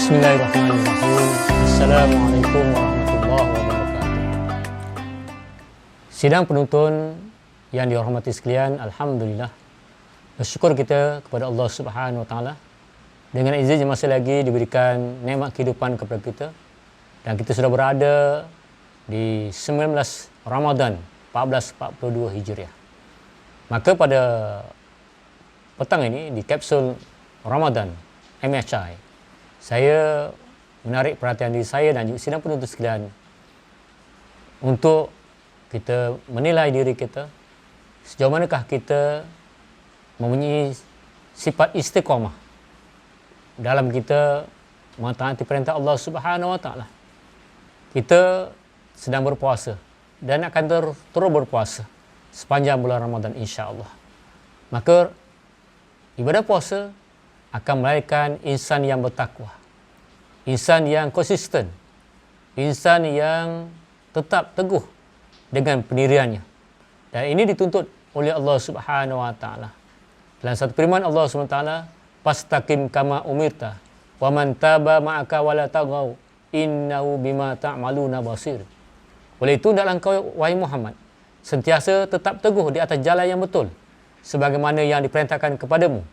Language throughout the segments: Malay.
Bismillahirrahmanirrahim. Assalamualaikum warahmatullahi wabarakatuh. Sidang penuntun yang dihormati sekalian, alhamdulillah bersyukur kita kepada Allah Subhanahu wa taala dengan izin yang masih lagi diberikan nikmat kehidupan kepada kita, dan kita sudah berada di 19 Ramadan 1442 Hijriah. Maka pada petang ini di kapsul Ramadan MHI, saya menarik perhatian diri saya dan juga sidang penuntut sekalian untuk kita menilai diri kita, sejauh manakah kita mempunyai sifat istiqamah dalam kita mentaati perintah Allah Subhanahu wa taala. Kita sedang berpuasa dan akan terus berpuasa sepanjang bulan Ramadan insya-Allah. Maka ibadah puasa akan melahirkan insan yang bertakwa, insan yang konsisten, insan yang tetap teguh dengan pendiriannya. Dan ini dituntut oleh Allah Subhanahu wa taala. Dalam satu firman Allah Subhanahu wa taala, "Fastaqim kama umirta wa man taba ma'aka wa la taghaw innahu bima ta'maluna basir." Oleh itu hendaklah engkau wahai Muhammad sentiasa tetap teguh di atas jalan yang betul sebagaimana yang diperintahkan kepadamu,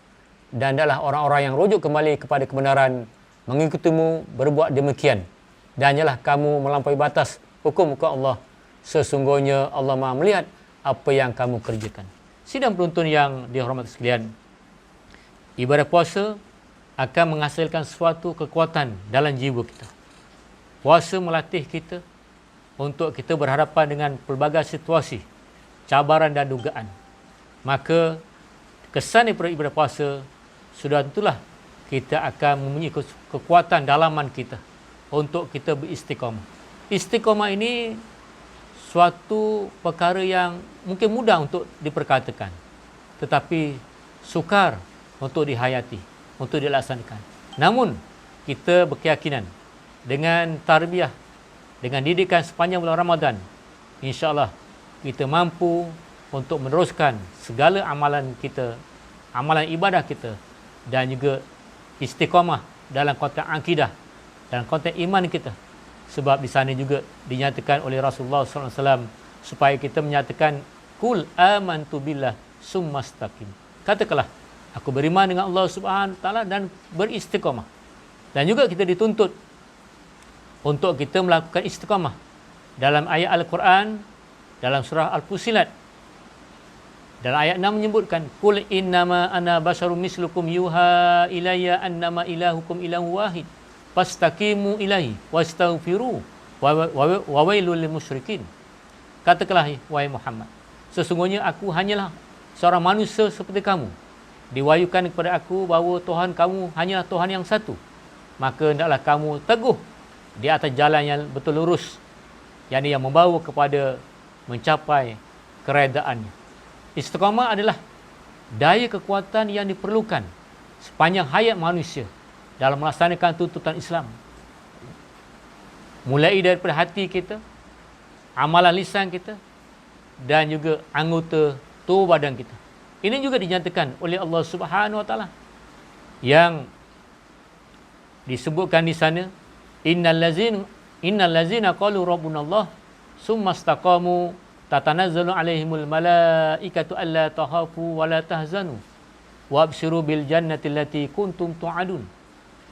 dan adalah orang-orang yang rujuk kembali kepada kebenaran mengikutimu berbuat demikian, dan janganlah kamu melampaui batas hukum Allah, sesungguhnya Allah Maha melihat apa yang kamu kerjakan. Sidang penuntun yang dihormati sekalian, ibadah puasa akan menghasilkan suatu kekuatan dalam jiwa kita. Puasa melatih kita untuk kita berhadapan dengan pelbagai situasi, cabaran dan dugaan. Maka kesan daripada ibadah puasa sudah tentulah kita akan mempunyai kekuatan dalaman kita untuk kita beristiqamah. Istiqamah ini suatu perkara yang mungkin mudah untuk diperkatakan, tetapi sukar untuk dihayati, untuk dilaksanakan. Namun kita berkeyakinan dengan tarbiyah, dengan didikan sepanjang bulan Ramadan, insya-Allah kita mampu untuk meneruskan segala amalan kita, amalan ibadah kita, dan juga istiqamah dalam konteks akidah, dalam konteks iman kita. Sebab di sana juga dinyatakan oleh Rasulullah SAW supaya kita menyatakan kul amantu billah summastaqim. Katakanlah aku beriman dengan Allah Subhanahu wa taala dan beristiqamah. Dan juga kita dituntut untuk kita melakukan istiqamah dalam ayat Al-Quran, dalam surah Al-Fusilat. Dalam ayat 6 menyebutkan qul innama ana basyarum mislukum yuha ilayya annama ilahukum ilahu wahid fastaqimu ilaihi wastaghfiru wa wailul lil musyrikin. Katakanlah wahai Muhammad, sesungguhnya aku hanyalah seorang manusia seperti kamu. Diwahyukan kepada aku bahawa Tuhan kamu hanyalah Tuhan yang satu. Maka hendaklah kamu teguh di atas jalan yang betul lurus, yang membawa kepada mencapai keredaannya. Istiqamah adalah daya kekuatan yang diperlukan sepanjang hayat manusia dalam melaksanakan tuntutan Islam. Mulai daripada hati kita, amalan lisan kita, dan juga anggota tubuh badan kita. Ini juga dinyatakan oleh Allah Subhanahu wa taala yang disebutkan di sana, innal ladzina qalu rabbunallah summa istaqamu tatanazzalu alaihimul malaikatu alla tahafu wa la tahzanu wa abshiru bil jannati allati kuntum tu'adun.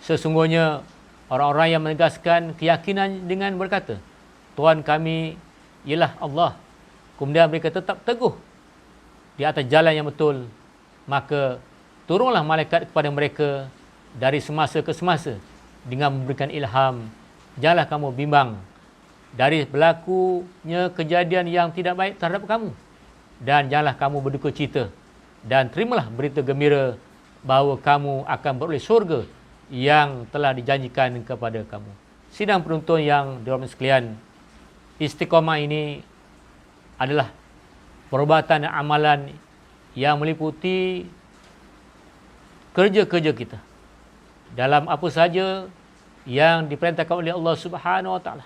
Sesungguhnya orang-orang yang menegaskan keyakinan dengan berkata, Tuhan kami ialah Allah, kemudian mereka tetap teguh di atas jalan yang betul, maka turunlah malaikat kepada mereka dari semasa ke semasa dengan memberikan ilham, janganlah kamu bimbang dari berlakunya kejadian yang tidak baik terhadap kamu, dan janganlah kamu berduka cita, dan terimalah berita gembira bahawa kamu akan beroleh syurga yang telah dijanjikan kepada kamu. Sidang penonton yang dihormati sekalian, istiqamah ini adalah perubatan dan amalan yang meliputi kerja-kerja kita dalam apa saja yang diperintahkan oleh Allah Subhanahu wa taala.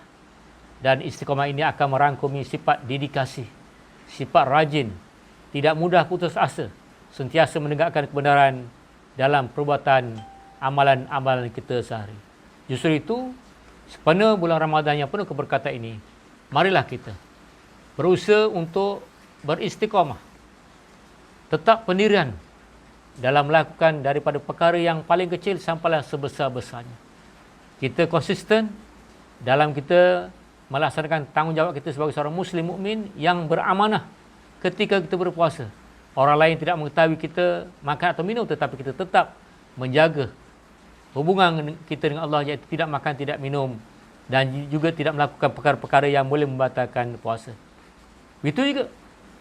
Dan istiqamah ini akan merangkumi sifat dedikasi, sifat rajin, tidak mudah putus asa, sentiasa menegakkan kebenaran dalam perbuatan amalan-amalan kita sehari. Justru itu, sepenuh bulan Ramadan yang penuh keberkatan ini, marilah kita berusaha untuk beristiqamah, tetap pendirian dalam melakukan daripada perkara yang paling kecil sampailah sebesar-besarnya. Kita konsisten dalam kita melaksanakan tanggungjawab kita sebagai seorang Muslim mukmin yang beramanah ketika kita berpuasa. Orang lain tidak mengetahui kita makan atau minum, tetapi kita tetap menjaga hubungan kita dengan Allah, iaitu tidak makan, tidak minum, dan juga tidak melakukan perkara-perkara yang boleh membatalkan puasa. Begitu juga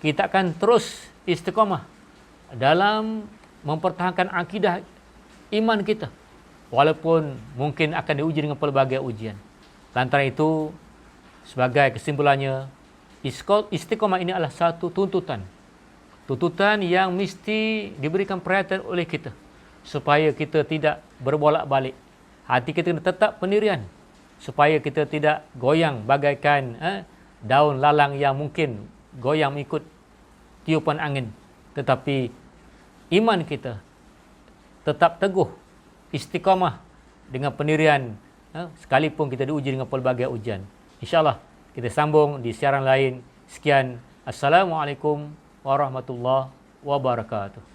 kita akan terus istiqamah dalam mempertahankan akidah iman kita, walaupun mungkin akan diuji dengan pelbagai ujian. Lantaran itu, sebagai kesimpulannya, istiqamah ini adalah satu tuntutan yang mesti diberikan perhatian oleh kita, supaya kita tidak berbolak-balik. Hati kita tetap pendirian, supaya kita tidak goyang bagaikan daun lalang yang mungkin goyang mengikut tiupan angin. Tetapi iman kita tetap teguh, istiqamah dengan pendirian, sekalipun kita diuji dengan pelbagai ujian. InsyaAllah kita sambung di siaran lain. Sekian. Assalamualaikum warahmatullahi wabarakatuh.